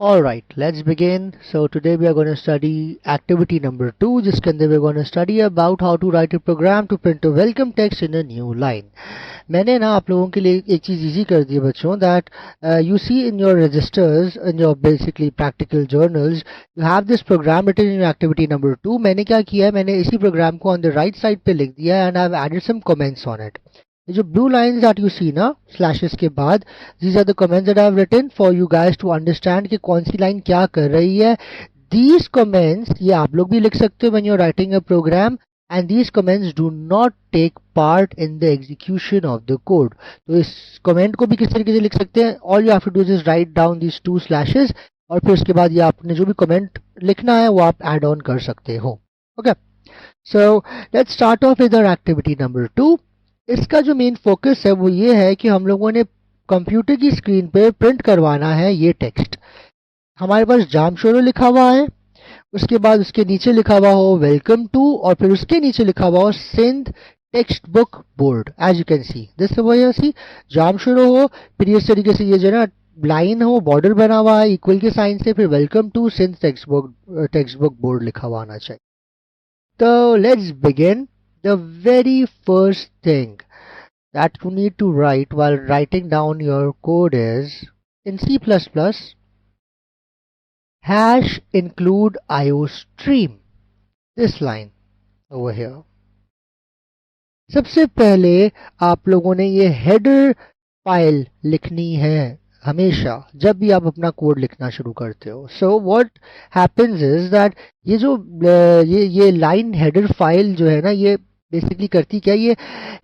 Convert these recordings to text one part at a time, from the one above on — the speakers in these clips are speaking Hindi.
Alright, let's begin. So today we are going to study activity number 2 जिसके अंदर we are going to study about how to write a program to print a welcome text in a new line. मैंने ना आप लोगों के लिए एक चीज़ इजी कर दी है बच्चों that you see in your registers in your basically practical journals you have this program written in activity number 2. मैंने क्या किया है, मैंने इसी प्रोग्राम को on the right side पे लिख दिया है and I've added some comments on it. ये जो blue lines that you see ना slashes के बाद, these are the comments that I have written for you guys to understand कि कौन सी line क्या कर रही है. These comments ये आप लोग भी लिख सकते हो when you're writing a program, and these comments do not take part in the execution of the code. तो इस comment को भी किस तरीके से लिख सकते हैं? All you have to do is just write down these two slashes और फिर उसके बाद ये आपने जो भी comment लिखना है वो आप add on कर सकते हो. Okay, so let's start off with our activity number 2. इसका जो मेन फोकस है वो ये है कि हम लोगों ने कंप्यूटर की स्क्रीन पे प्रिंट करवाना है ये टेक्स्ट. हमारे पास जामशोरो लिखा हुआ है, उसके बाद उसके नीचे लिखा हुआ हो वेलकम टू, और फिर उसके नीचे लिखा हुआ हो Sindh text book board. As you can see this वजह सी जामशोरो हो, फिर इस तरीके से ये जो ना लाइन हो बॉर्डर बना हुआ है इक्वल के साइन से, फिर welcome to Sindh text book board लिखा हुआ आना चाहिए. तो let's begin. The very first thing that you need to write while writing down your code is in C++ hash include IOStream. This line over here. सबसे पहले आप लोगों ने ये हेडर फाइल लिखनी है हमेशा जब भी आप अपना कोड लिखना शुरू करते हो. So what happens is that ये जो ये लाइन हेडर फाइल जो है ना, ये बेसिकली करती क्या, ये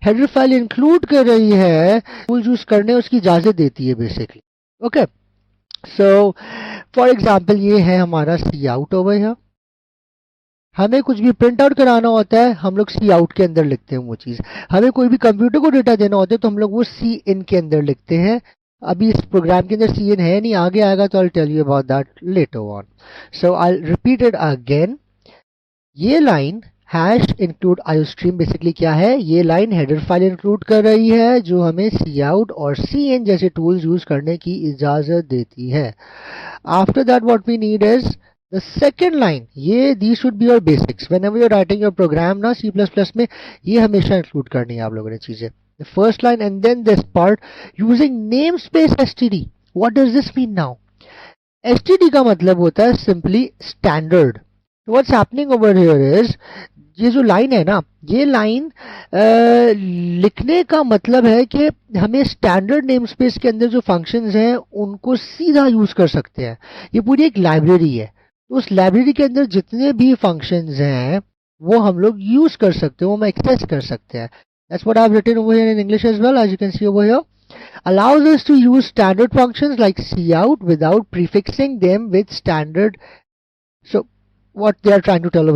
हेडर फाइल इंक्लूड कर रही है, टूल यूज करने उसकी इजाजत देती है basically. Okay, so for example ये है हमारा सी आउट ओवर हियर. हमें कुछ भी प्रिंट आउट कराना होता है हम लोग सी आउट के अंदर लिखते हैं वो चीज़. हमें कोई भी कंप्यूटर को डेटा देना होता है तो हम लोग वो सी इन के अंदर लिखते हैं. अभी इस प्रोग्राम के अंदर सी इन है नहीं, आगे आएगा तो I tell you about that later on. So I repeat it again. ये line hash include iostream basically क्या है, ये लाइन हेडर फाइल इंक्लूड कर रही है जो हमें सी आउट और सी इन जैसे टूल्स यूज करने की इजाजत देती है. After that what we need is the second line. ये the should be your basics whenever you are writing your program ना C++ में, ये हमेशा इंक्लूड करनी है आप लोगों ने चीजें. The first line and then this part using name space STD. What does this mean now? STD का मतलब होता है simply standard. What's happening over here is ये जो लाइन है ना, ये लाइन लिखने का मतलब है कि हमें स्टैंडर्ड नेम स्पेस के अंदर जो फंक्शंस हैं उनको सीधा यूज कर सकते हैं. ये पूरी एक लाइब्रेरी है, तो उस लाइब्रेरी के अंदर जितने भी फंक्शंस हैं वो हम लोग यूज कर सकते हैं, वो हम एक्सेस कर सकते हैं. That's what I've written over here in English as well, as you can see over here. Allows us to use standard functions like cout without prefixing them with standard. So what they are trying to tell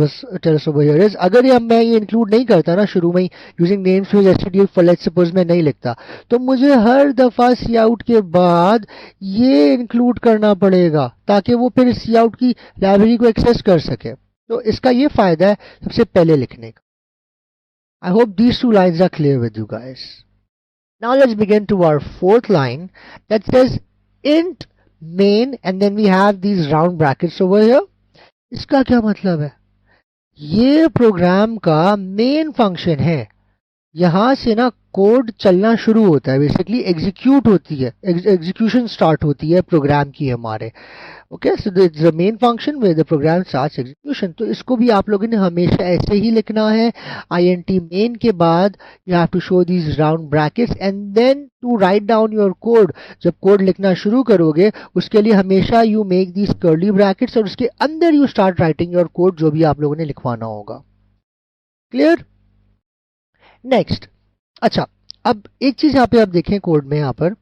us over here is, अगर ये मैं ये इंक्लूड नहीं करता ना शुरू में ही using names with STD, let's suppose मैं नहीं लिखता, तो मुझे हर दफा सी आउट के बाद ये इंक्लूड करना पड़ेगा ताकि वो फिर सी आउट की लाइब्रेरी को एक्सेस कर सके. तो इसका ये फायदा है सबसे पहले लिखने का. I hope these two lines are clear with you guys. Now let's begin to our fourth line that says int main, and then we have these round brackets over here. इसका क्या मतलब है? ये प्रोग्राम का मेन फंक्शन है. यहां से ना कोड चलना शुरू होता है, बेसिकली एग्जीक्यूट होती है, एग्जीक्यूशन स्टार्ट होती है प्रोग्राम की हमारे. Okay, so this the main function where the program starts execution. तो इसको भी आप लोगों ने हमेशा ऐसे ही लिखना है. int मेन के बाद you have to show these round brackets and then to write down your code. जब कोड लिखना शुरू करोगे उसके लिए हमेशा you make these curly brackets और उसके अंदर you start writing your code जो भी आप लोगों ने लिखवाना होगा. क्लियर? नेक्स्ट. अच्छा, अब एक चीज यहाँ पे आप देखें कोड में, यहाँ पर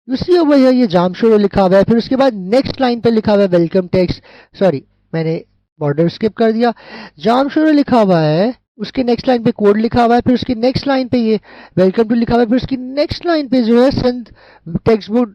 यू सी ओवर हियर ये जामशोरो लिखा हुआ है, फिर उसके बाद नेक्स्ट लाइन पे लिखा हुआ है वेलकम टेक्स्ट. सॉरी, मैंने बॉर्डर स्किप कर दिया. जामशोरो लिखा हुआ है, उसके नेक्स्ट लाइन पे कोड लिखा हुआ है, फिर उसकी नेक्स्ट लाइन पे ये वेलकम टू लिखा हुआ है, फिर उसकी नेक्स्ट लाइन पे जो है सिंध टेक्स्ट बुक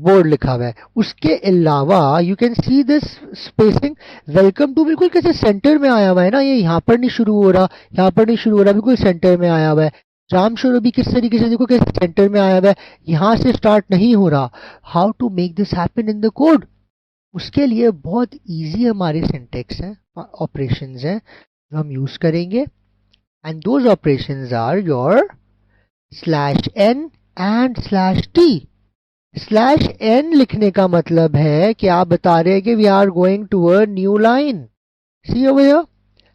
बोर्ड लिखा हुआ है. उसके अलावा you can see this spacing. Welcome to बिल्कुल कैसे सेंटर में आया हुआ है ना, ये यहाँ पर नहीं शुरू हो रहा, यहाँ पर नहीं शुरू हो रहा, बिल्कुल सेंटर में आया हुआ है. जामशोरो भी किस तरीके से देखो कैसे सेंटर में आया हुआ है, यहाँ से स्टार्ट नहीं हो रहा. How to make this happen in the code? उसके लिए बहुत इजी हमारे सिंटेक्स हैं, ऑपरेशंस हैं जो हम यूज करेंगे, and those operations are your /n and /t। /n लिखने का मतलब है कि आप बता रहे हैं कि we are going to a new line. See over here,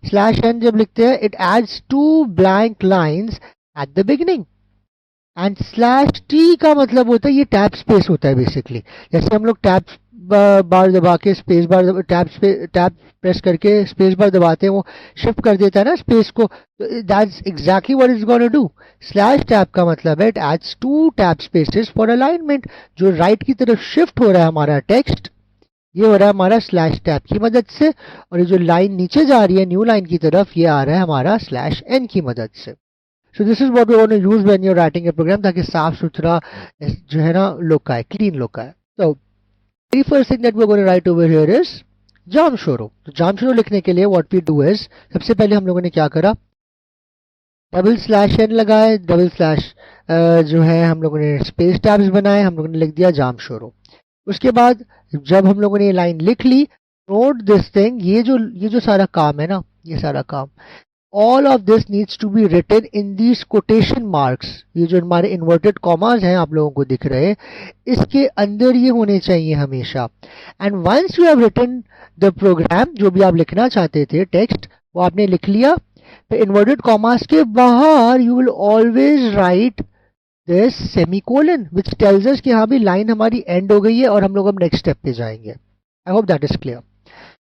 /n जब लिखते हैं it adds 2 blank lines at the beginning, and /t का मतलब होता है ये टैब स्पेस होता है बेसिकली। जैसे हम लोग टैब बार दबा के स्पेस बार टैब प्रेस करके स्पेस बार दबाते हैं, वो शिफ्ट कर देता है ना स्पेस को, तो that's exactly what is gonna do. /Tab का मतलब है it adds 2 tab spaces for alignment. जो राइट की तरफ शिफ्ट हो रहा है हमारा टेक्स्ट, ये हो रहा है हमारा /टैब की मदद से, और ये जो लाइन नीचे जा रही है न्यू लाइन की तरफ, ये आ रहा है हमारा /n की मदद से। So this is what we want to use when you're writing a program, ताकि साफ सुथरा जो है ना लुक आए, क्लीन लुक आए। So very first thing that we're going to write over here is Jamshoro. तो जामशोरो लिखने के लिए what we do is, सबसे पहले हम लोगों ने क्या करा, /n लगाए, जो है हम लोगों ने स्पेस टैब्स बनाए, हम लोगों ने लिख दिया जामशोरो। उसके बाद जब हम लोगों ने ये लाइन लिख ली, नोट दिस थिंग, ये जो सारा काम है ना, ये सारा काम, all of this needs to be written in these quotation marks। ये जो हमारे inverted commas हैं आप लोगों को दिख रहे हैं, इसके अंदर ये होने चाहिए हमेशा। and once you have written the program, जो भी आप लिखना चाहते थे टेक्स्ट, वो आपने लिख लिया, फिर inverted commas के बाहर you will always write this semicolon which tells us कि हाँ भी लाइन हमारी एंड हो गई है और हम लोग अब नेक्स्ट स्टेप पे जाएंगे। I hope that is clear.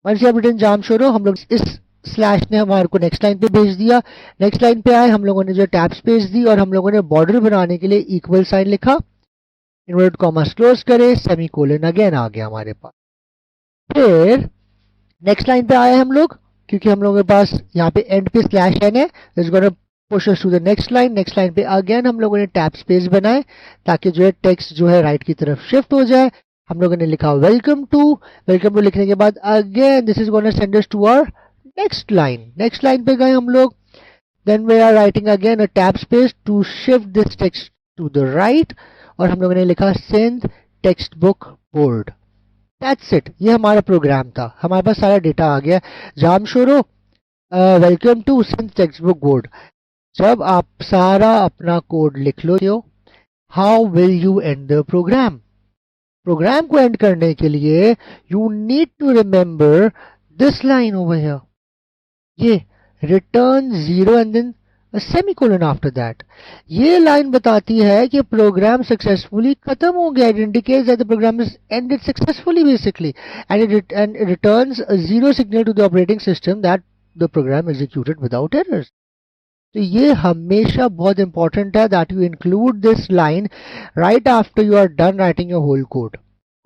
once you have written Jamshoro, हम लोग इस स्लैश ने हमारे को नेक्स्ट लाइन पे भेज दिया। नेक्स्ट लाइन पे आए, हम लोगों ने जो टैब स्पेस दी और हम लोगों ने बॉर्डर बनाने के लिए इक्वल साइन लिखा, इन्वर्टेड कॉमास क्लोज करे, सेमीकोलन अगेन आ गया हमारे पास। फिर नेक्स्ट लाइन पे आए हम लोग, क्योंकि हम लोगों के पास यहाँ पे एंड पे /n है, it's gonna push us to the next line. Next line पे अगेन हम लोगों ने टैब स्पेस बनाए ताकि जो है टेक्स्ट जो है राइट की तरफ शिफ्ट हो जाए। हम लोगों ने लिखा वेलकम टू लिखने के बाद again this is gonna send us to our next line पे गए हम लोग, then we are writing again a tab space to shift this text to the right, और हम लोगों ने लिखा Sindh text book board. That's it, ये हमारा प्रोग्राम था। हमारे पास सारा डेटा आ गया। Jamshoro welcome to Sindh text book board. जब आप सारा अपना कोड लिख लो, how will you end the program? Program को एंड करने के लिए you need to remember this line over here, ये return 0 and then semicolon after that. ये लाइन बताती है कि प्रोग्राम सक्सेसफुली खत्म हो गया। It indicates that the program is ended successfully basically, and it returns a 0 signal to the operating system that the program executed without errors. तो ये हमेशा बहुत इंपॉर्टेंट है that you include this line right after you are done writing your whole code.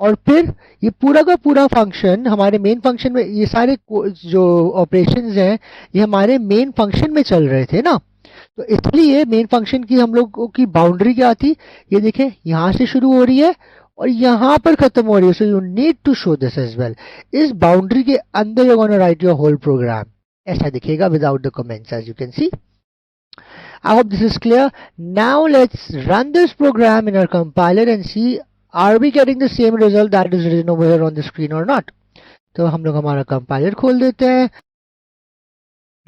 और फिर ये पूरा का पूरा फंक्शन हमारे मेन फंक्शन में, ये सारे जो ऑपरेशंस हैं ये हमारे मेन फंक्शन में चल रहे थे ना, तो इसलिए मेन फंक्शन की हम लोग की बाउंड्री क्या थी, ये देखें यहाँ से शुरू हो रही है और यहाँ पर खत्म हो रही है। So you need to show this as well. इस बाउंड्री के अंदर you gonna write your whole program, ऐसा दिखेगा without the comments as you can see. I hope this is clear. Now let's run this program in our compiler and see are we getting the same result that is written over here on the screen or not. तो हम लोग हमारा कंपाइलर खोल देते हैं,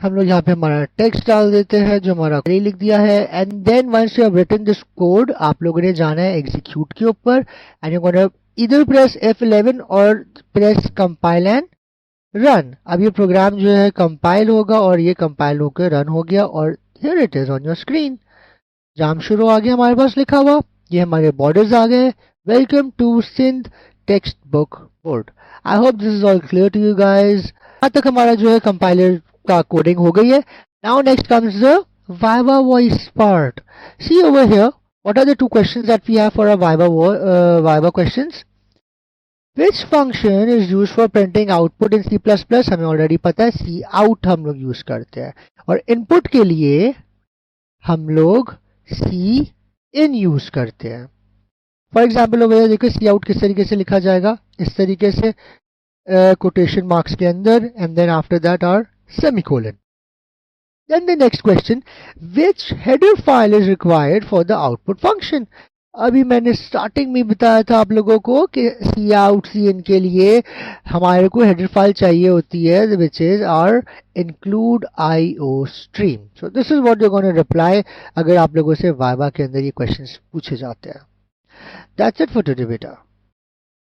हम लोग यहाँ पे हमारा टेक्स्ट डाल देते हैं जो हमारा लिख दिया है, and then once you have written this code, आप लोगों ने जाना है एग्जीक्यूट के ऊपर, and you gonna either press F11 और प्रेस कंपाइल एंड रन। अब ये प्रोग्राम जो है कंपाइल होगा और ये कंपाइल होकर रन हो गया, और here it is on your screen. Jamshoro आ गया हमारे पास लिखा हुआ, ये हमारे बॉर्डर्स आ गए, welcome to Sindh text book board. I hope this is all clear to you guys. यहाँ तक हमारा जो है कंपाइलर का कोडिंग हो गई है। Now next comes the viva voce part. See over here what are the 2 questions that we have for our viva questions. Which function is used for printing output in C++? हमें ऑलरेडी पता है, सी आउट हम लोग यूज करते हैं, और इनपुट के लिए हम लोग सी इन यूज करते हैं। फॉर एग्जाम्पल over देखो सी आउट किस तरीके से लिखा जाएगा, इस तरीके से कोटेशन मार्क्स के अंदर, and then after that our semicolon. Then the next question, which header file is required for the output function? अभी मैंने स्टार्टिंग में बताया था आप लोगों को कि सी आउट सी इन के लिए हमारे को हेडर फाइल चाहिए होती है which is our include IO stream. So this is what you gonna reply अगर आप लोगों से वाइवा के अंदर ये क्वेश्चंस पूछे जाते हैं. दैट्स इट फॉर टुडे बेटा.